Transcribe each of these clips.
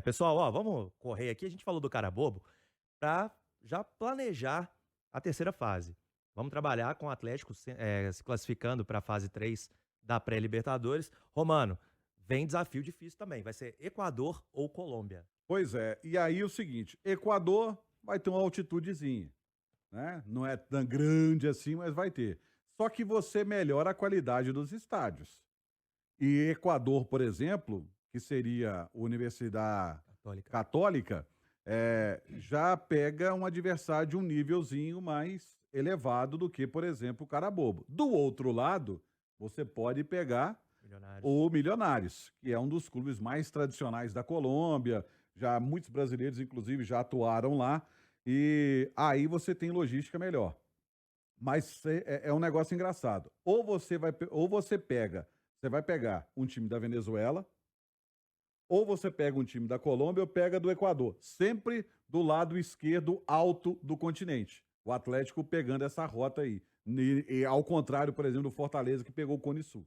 Pessoal, ó, vamos correr aqui. A gente falou do cara bobo para já planejar a terceira fase. Vamos trabalhar com o Atlético se classificando para a fase 3 da pré-Libertadores. Romano, vem desafio difícil também. Vai ser Equador ou Colômbia. Pois é, e aí o seguinte, Equador vai ter uma altitudezinha, né? Não é tão grande assim, mas vai ter. Só que você melhora a qualidade dos estádios. E Equador, por exemplo, que seria a Universidade Católica. Católica, já pega um adversário de um nívelzinho mais elevado do que, por exemplo, o Carabobo. Do outro lado, você pode pegar Milionários. o Milionários, que é um dos clubes mais tradicionais da Colômbia. Já muitos brasileiros, inclusive, já atuaram lá. E aí você tem logística melhor. Mas é um negócio engraçado. Ou você vai pegar um time da Venezuela, ou você pega um time da Colômbia ou pega do Equador. Sempre do lado esquerdo alto do continente. O Atlético pegando essa rota aí. E ao contrário, por exemplo, do Fortaleza, que pegou o Cone Sul.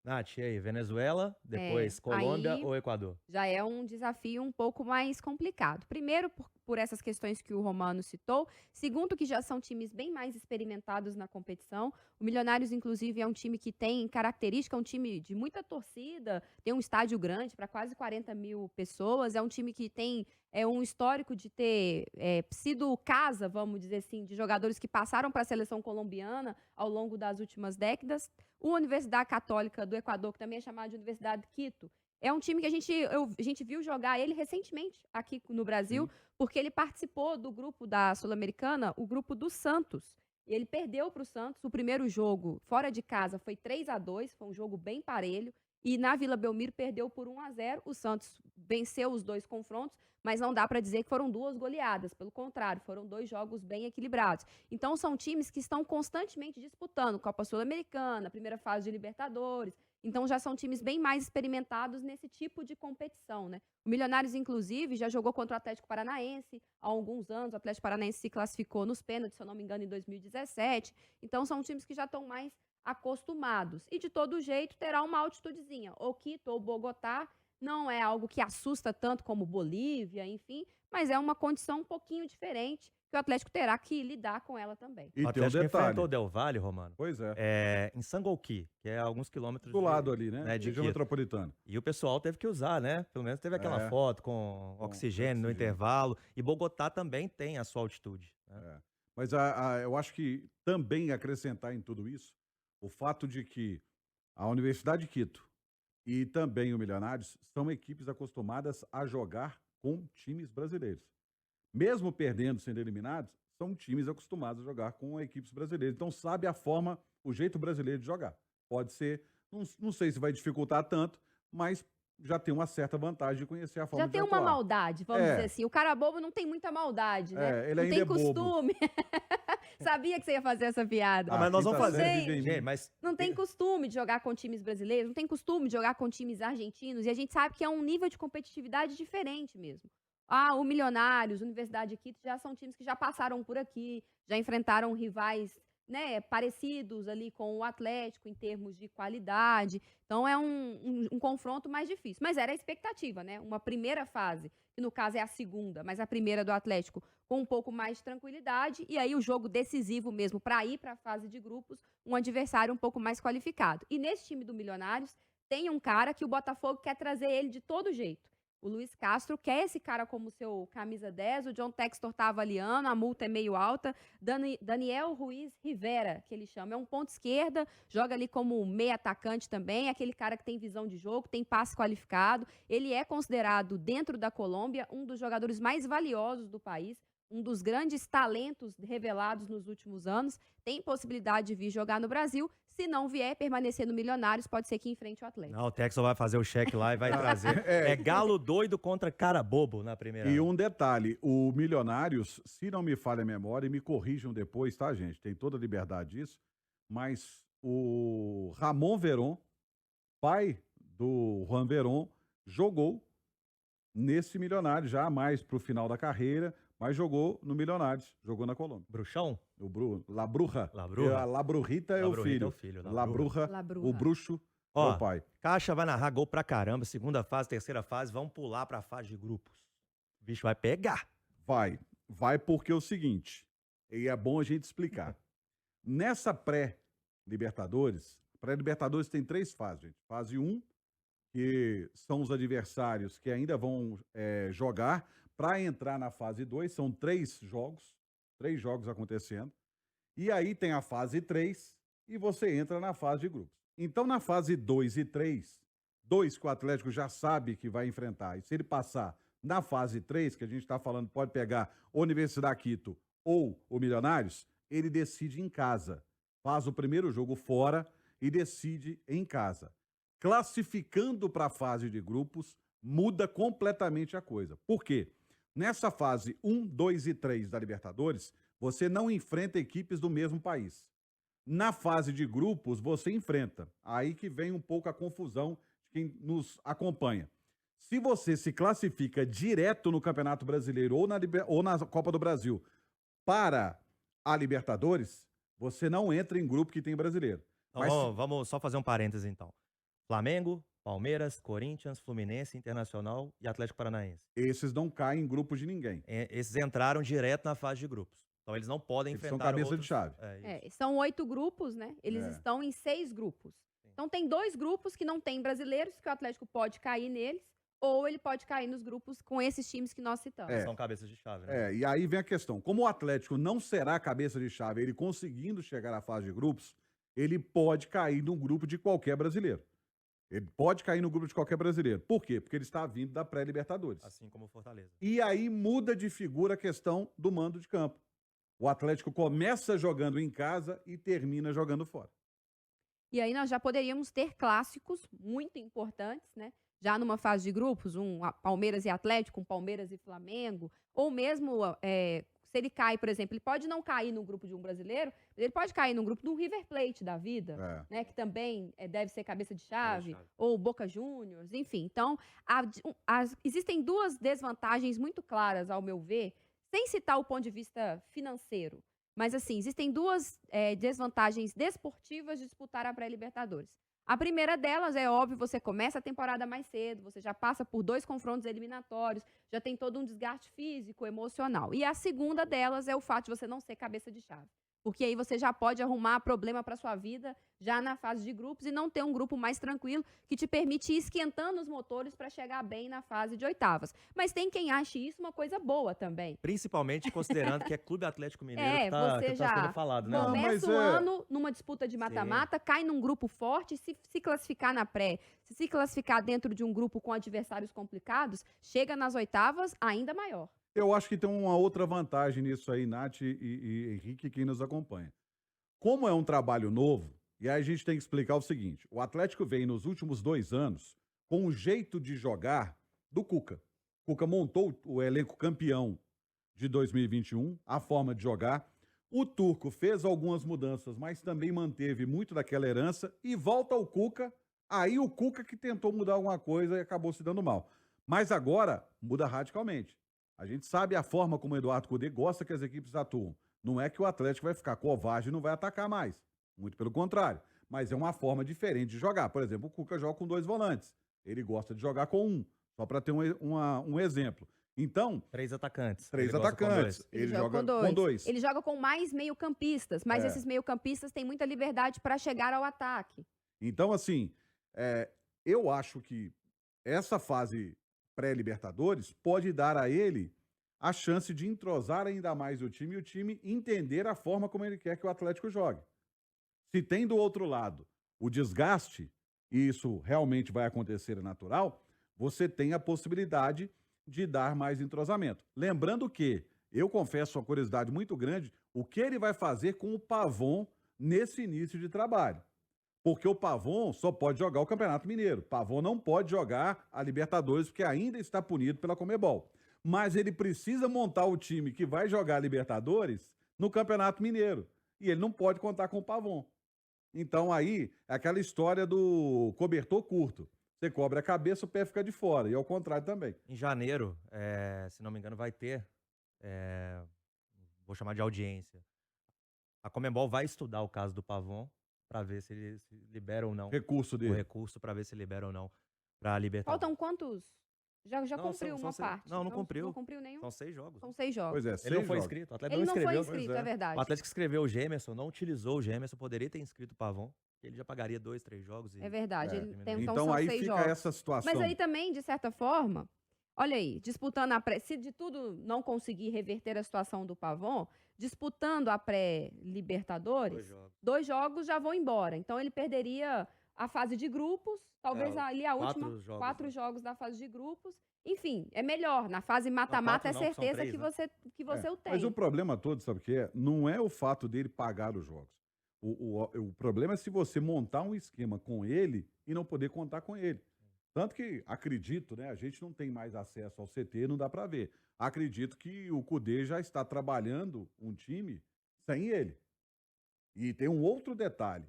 Nath, e aí? Venezuela, É, depois Colômbia aí ou Equador? já é um desafio um pouco mais complicado. Primeiro, por essas questões que o Romano citou. Segundo, que já são times bem mais experimentados na competição. O Milionários, inclusive, é um time que tem característica, é um time de muita torcida, tem um estádio grande para quase 40 mil pessoas. É um time que tem um histórico de ter sido casa, vamos dizer assim, de jogadores que passaram para a seleção colombiana ao longo das últimas décadas. A Universidade Católica do Equador, que também é chamada de Universidade de Quito, é um time que a gente viu jogar ele recentemente aqui no Brasil, Sim. porque ele participou do grupo da Sul-Americana, o grupo do Santos. E ele perdeu para o Santos. O primeiro jogo, fora de casa, foi 3-2, foi um jogo bem parelho. E na Vila Belmiro perdeu por 1-0. O Santos venceu os dois confrontos, mas não dá para dizer que foram duas goleadas. Pelo contrário, foram dois jogos bem equilibrados. Então são times que estão constantemente disputando Copa Sul-Americana, primeira fase de Libertadores. Então já são times bem mais experimentados nesse tipo de competição, né? O Milionários, inclusive, já jogou contra o Atlético Paranaense há alguns anos. O Atlético Paranaense se classificou nos pênaltis, se eu não me engano, em 2017. Então são times que já estão mais acostumados. E de todo jeito terá uma altitudezinha. Ou Quito ou Bogotá não é algo que assusta tanto como Bolívia, enfim, mas é uma condição um pouquinho diferente que o Atlético terá que lidar com ela também. E O tem um Atlético detalhe. enfrentou o Del Valle, Romano, Pois é. em Sangolquí, que é alguns quilômetros Do lado ali, né? de Região Quito. metropolitana. E o pessoal teve que usar, né? Pelo menos teve aquela É. foto com oxigênio no intervalo. E Bogotá também tem a sua altitude, né? É. Mas eu acho que também acrescentar em tudo isso o fato de que a Universidade de Quito e também o Milionários são equipes acostumadas a jogar com times brasileiros. Mesmo perdendo, sendo eliminados, são times acostumados a jogar com equipes brasileiras. Então sabe a forma, o jeito brasileiro de jogar. Pode ser, não sei se vai dificultar tanto, mas já tem uma certa vantagem de conhecer a forma Já de tem uma atuar. maldade, vamos dizer assim. O cara bobo não tem muita maldade, né? Ele Não ainda tem é bobo. costume. Sabia que você ia fazer essa piada. Ah, mas nós vamos quinta fazer. série vive em mim. Gente, mas Não tem costume de jogar com times brasileiros, não tem costume de jogar com times argentinos, e a gente sabe que é um nível de competitividade diferente mesmo. O Milionários, Universidade de Quito já são times que já passaram por aqui, já enfrentaram rivais, né, parecidos ali com o Atlético em termos de qualidade. Então é um confronto mais difícil. Mas era a expectativa, né? Uma primeira fase, que no caso é a segunda, mas a primeira do Atlético, com um pouco mais de tranquilidade, e aí o jogo decisivo mesmo para ir para a fase de grupos, um adversário um pouco mais qualificado. E nesse time do Milionários tem um cara que o Botafogo quer trazer ele de todo jeito. O Luiz Castro quer esse cara como seu camisa 10, o John Textor tá avaliando, a multa é meio alta. Daniel Ruiz Rivera, que ele chama, é um ponto esquerda, joga ali como meio atacante também, aquele cara que tem visão de jogo, tem passe qualificado. Ele é considerado, dentro da Colômbia, um dos jogadores mais valiosos do país, um dos grandes talentos revelados nos últimos anos. Tem possibilidade de vir jogar no Brasil. Se não vier, permanecer no Milionários, pode ser que enfrente o Atlético. não, o Texas vai fazer o cheque lá e vai trazer. É galo doido contra cara bobo na primeira. E um detalhe, o Milionários, se não me falha a memória, e me corrijam depois, tá, gente? Tem toda a liberdade disso, mas o Ramon Veron, pai do Juan Veron, jogou nesse Milionários, já mais pro final da carreira, mas jogou no Milionários, jogou na Colômbia. Bruxão? La Bruja. La Bruja. A La Brujita é La o Brujita filho. é o filho, La La Bruja, La Bruja. o bruxo Ó, Meu pai. Caixa vai narrar gol pra caramba, segunda fase, terceira fase, vamos pular pra fase de grupos. O bicho vai pegar. Vai. Vai porque é o seguinte, e é bom a gente explicar. Nessa pré-Libertadores tem 3 fases, gente. Fase 1, que são os adversários que ainda vão jogar. Para entrar na fase 2, são 3 jogos acontecendo. E aí tem a fase 3 e você entra na fase de grupos. Então, na fase 2 e 3, 2 que o Atlético já sabe que vai enfrentar. E se ele passar na fase 3, que a gente está falando, pode pegar Universidade Quito ou o Milionários, ele decide em casa. Faz o primeiro jogo fora e decide em casa. Classificando para a fase de grupos, muda completamente a coisa. Por quê? Nessa fase 1, 2 e 3 da Libertadores, você não enfrenta equipes do mesmo país. Na fase de grupos, você enfrenta. Aí que vem um pouco a confusão de quem nos acompanha. Se você se classifica direto no Campeonato Brasileiro ou na Copa do Brasil para a Libertadores, você não entra em grupo que tem brasileiro. Então, Mas vamos só fazer um parêntese, então. Flamengo, Palmeiras, Corinthians, Fluminense, Internacional e Atlético Paranaense. esses não caem em grupo de ninguém. Esses entraram direto na fase de grupos. Então eles não podem Eles são enfrentar cabeça de outros... chave. Isso. São 8 grupos, né? Eles É. estão em 6 grupos. Então tem 2 grupos que não tem brasileiros, que o Atlético pode cair neles, ou ele pode cair nos grupos com esses times que nós citamos. É. São cabeças de chave, né? E aí vem a questão. Como o Atlético não será cabeça de chave, ele conseguindo chegar à fase de grupos, ele pode cair num grupo de qualquer brasileiro. Ele pode cair no grupo de qualquer brasileiro. Por quê? Porque ele está vindo da pré-Libertadores. Assim como o Fortaleza. E aí muda de figura a questão do mando de campo. O Atlético começa jogando em casa e termina jogando fora. E aí nós já poderíamos ter clássicos muito importantes, né? Já numa fase de grupos, Palmeiras e Atlético, Palmeiras e Flamengo, ou mesmo se ele cai, por exemplo, ele pode não cair no grupo de um brasileiro, mas ele pode cair no grupo do River Plate da vida, né? Que também deve ser cabeça de chave, ou Boca Juniors, enfim. Então, existem 2 desvantagens muito claras, ao meu ver, sem citar o ponto de vista financeiro. Mas, assim, existem 2 desvantagens desportivas de disputar a pré-Libertadores. A primeira delas é óbvio, você começa a temporada mais cedo, você já passa por 2 confrontos eliminatórios, já tem todo um desgaste físico, emocional. E a segunda delas é o fato de você não ser cabeça de chave. Porque aí você já pode arrumar problema para sua vida já na fase de grupos e não ter um grupo mais tranquilo que te permite ir esquentando os motores para chegar bem na fase de oitavas. Mas tem quem ache isso uma coisa boa também. Principalmente considerando que é Clube Atlético Mineiro que você tá já sendo falado, né? Não, começa mas o ano numa disputa de mata-mata, cai num grupo forte, se classificar na pré, se classificar dentro de um grupo com adversários complicados, chega nas oitavas ainda maior. Eu acho que tem uma outra vantagem nisso aí, Nath e Henrique, quem nos acompanha. Como é um trabalho novo, e aí a gente tem que explicar o seguinte: o Atlético vem nos últimos 2 anos com o jeito de jogar do Cuca. O Cuca montou o elenco campeão de 2021, a forma de jogar. O Turco fez algumas mudanças, mas também manteve muito daquela herança e volta ao Cuca. Aí o Cuca que tentou mudar alguma coisa e acabou se dando mal. Mas agora muda radicalmente. A gente sabe a forma como o Eduardo Cudê gosta que as equipes atuam. Não é que o Atlético vai ficar covarde e não vai atacar mais. Muito pelo contrário. Mas é uma forma diferente de jogar. Por exemplo, o Cuca joga com 2 volantes. Ele gosta de jogar com 1. Só para ter um exemplo. Então, 3 atacantes. 3 Ele gosta com atacantes. 2. Ele joga com 2. Ele joga com mais meio-campistas, mas esses meio-campistas têm muita liberdade para chegar ao ataque. Então, assim, eu acho que essa fase pré-Libertadores pode dar a ele a chance de entrosar ainda mais o time e o time entender a forma como ele quer que o Atlético jogue. Se tem do outro lado o desgaste, e isso realmente vai acontecer, é natural, você tem a possibilidade de dar mais entrosamento. Lembrando que, eu confesso uma curiosidade muito grande, o que ele vai fazer com o Pavon nesse início de trabalho. Porque o Pavon só pode jogar o Campeonato Mineiro. Pavon não pode jogar a Libertadores, porque ainda está punido pela Conmebol. Mas ele precisa montar o time que vai jogar a Libertadores no Campeonato Mineiro. E ele não pode contar com o Pavon. Então aí é aquela história do cobertor curto. Você cobre a cabeça, o pé fica de fora. E ao contrário também. Em janeiro, se não me engano, vai ter, vou chamar de audiência. A Conmebol vai estudar o caso do Pavon para ver se ele se libera ou não Recurso o dele. recurso, para ver se libera ou não para Libertadores. Faltam quantos? Já Não, cumpriu são uma seis. parte. Não, não cumpriu. Não cumpriu nenhum? São 6 jogos. São 6 jogos. Pois é, Ele não 6 foi jogos. inscrito. O Atlético Ele não não foi escreveu. inscrito, Pois é. é verdade. O Atlético escreveu o Gemerson, não utilizou o Gemerson, poderia ter inscrito o Pavon, que ele já pagaria 2, 3 jogos. É verdade. É. Ele tem, então Então são aí 6 fica jogos. essa situação. Mas aí também, de certa forma, olha aí, disputando a pré. Se de tudo não conseguir reverter a situação do Pavon, disputando a pré-Libertadores, 2 jogos já vão embora. Então ele perderia a fase de grupos, talvez ali a última. 4 jogos da fase de grupos. Enfim, é melhor. Na fase mata-mata é não, são certeza 3, que né? você o tem. Mas o problema todo, sabe o que é? Não é o fato dele pagar os jogos. O problema é se você montar um esquema com ele e não poder contar com ele. Tanto que, acredito, né? A gente não tem mais acesso ao CT, não dá para ver. Acredito que o Cudê já está trabalhando um time sem ele. E tem um outro detalhe.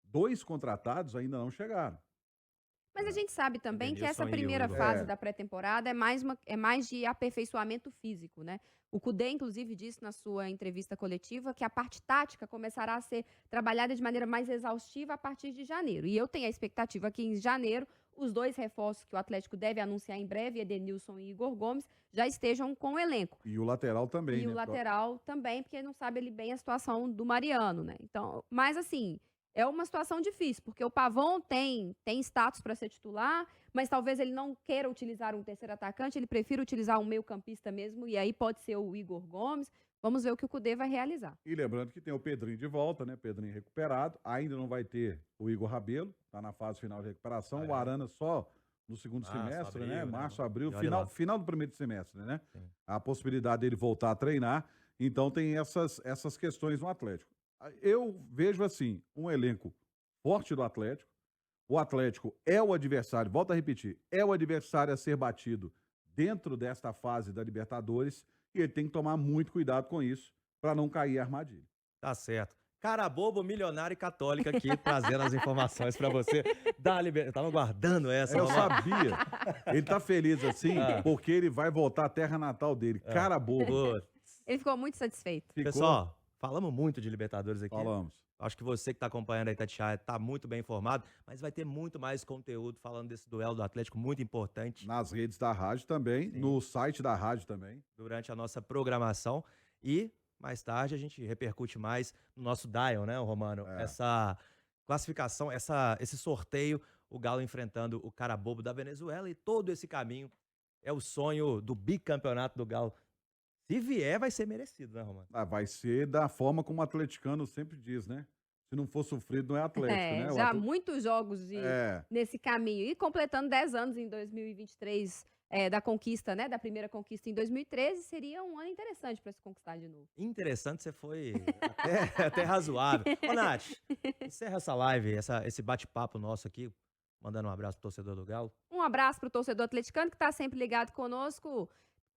2 contratados ainda não chegaram. Mas a gente sabe também que Denilson essa e o primeira Igor. fase É. da pré-temporada é mais de aperfeiçoamento físico, né? O Cudê, inclusive, disse na sua entrevista coletiva que a parte tática começará a ser trabalhada de maneira mais exaustiva a partir de janeiro. E eu tenho a expectativa que em janeiro os 2 reforços que o Atlético deve anunciar em breve, Edenilson e Igor Gomes, já estejam com o elenco. E o lateral também, E né? o lateral também, porque não sabe ele bem a situação do Mariano, né? Então, mas assim, é uma situação difícil, porque o Pavon tem status para ser titular, mas talvez ele não queira utilizar um terceiro atacante, ele prefira utilizar um meio-campista mesmo, e aí pode ser o Igor Gomes. Vamos ver o que o Cudê vai realizar. E lembrando que tem o Pedrinho de volta, né? Pedrinho recuperado. Ainda não vai ter o Igor Rabelo, tá na fase final de recuperação. O Arana só no segundo Março, semestre, abril, né? né? Março, abril, E olha lá. final do primeiro semestre, né? Sim. A possibilidade dele voltar a treinar. Então tem essas questões no Atlético. Eu vejo assim, um elenco forte do Atlético. O Atlético é o adversário, volto a repetir, é o adversário a ser batido dentro desta fase da Libertadores e ele tem que tomar muito cuidado com isso para não cair em armadilha. Tá certo. Cara bobo, milionário e católica aqui, trazendo as informações pra você da Libertadores. Eu tava guardando essa. Eu Romano. sabia. Ele tá feliz assim Ah. porque ele vai voltar à terra natal dele. Cara bobo. Putz. Ele ficou muito satisfeito. Ficou? Pessoal, falamos muito de Libertadores aqui. Falamos. Acho que você que tá acompanhando a Itatiaia tá muito bem informado, mas vai ter muito mais conteúdo falando desse duelo do Atlético, muito importante, Nas redes da rádio também, Sim. no site da rádio também. durante a nossa programação. E mais tarde a gente repercute mais no nosso Dial, né, Romano? É. Essa classificação, esse sorteio, o Galo enfrentando o cara bobo da Venezuela, e todo esse caminho é o sonho do bicampeonato do Galo. Se vier, vai ser merecido, né, Romano? Ah, vai ser da forma como o atleticano sempre diz, né? Se não for sofrido, não é Atlético, né? O Já atle- muitos jogos É. nesse caminho. E completando 10 anos em 2023 da conquista, né? Da primeira conquista em 2013, seria um ano interessante para se conquistar de novo. Interessante, você foi até razoável. Ô, Nath, encerra essa live, esse bate-papo nosso aqui, mandando um abraço pro torcedor do Galo. Um abraço pro torcedor atleticano que está sempre ligado conosco.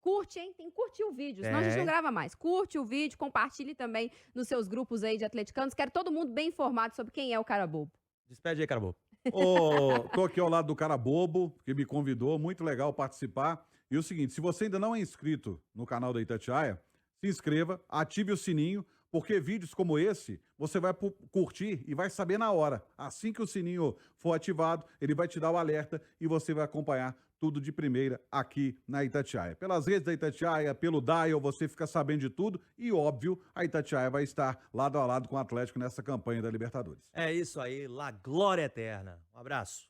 Curte, hein? Tem que curtir o vídeo, senão a gente não grava mais. Curte o vídeo, compartilhe também nos seus grupos aí de atleticanos. Quero todo mundo bem informado sobre quem é o cara bobo. Despede aí, cara bobo. Tô aqui ao lado do cara bobo, que me convidou, muito legal participar. E o seguinte, se você ainda não é inscrito no canal da Itatiaia, se inscreva, ative o sininho, porque vídeos como esse, você vai curtir e vai saber na hora. Assim que o sininho for ativado, ele vai te dar o alerta e você vai acompanhar tudo de primeira aqui na Itatiaia. Pelas redes da Itatiaia, pelo Dial, você fica sabendo de tudo e, óbvio, a Itatiaia vai estar lado a lado com o Atlético nessa campanha da Libertadores. É isso aí, La Glória Eterna. Um abraço.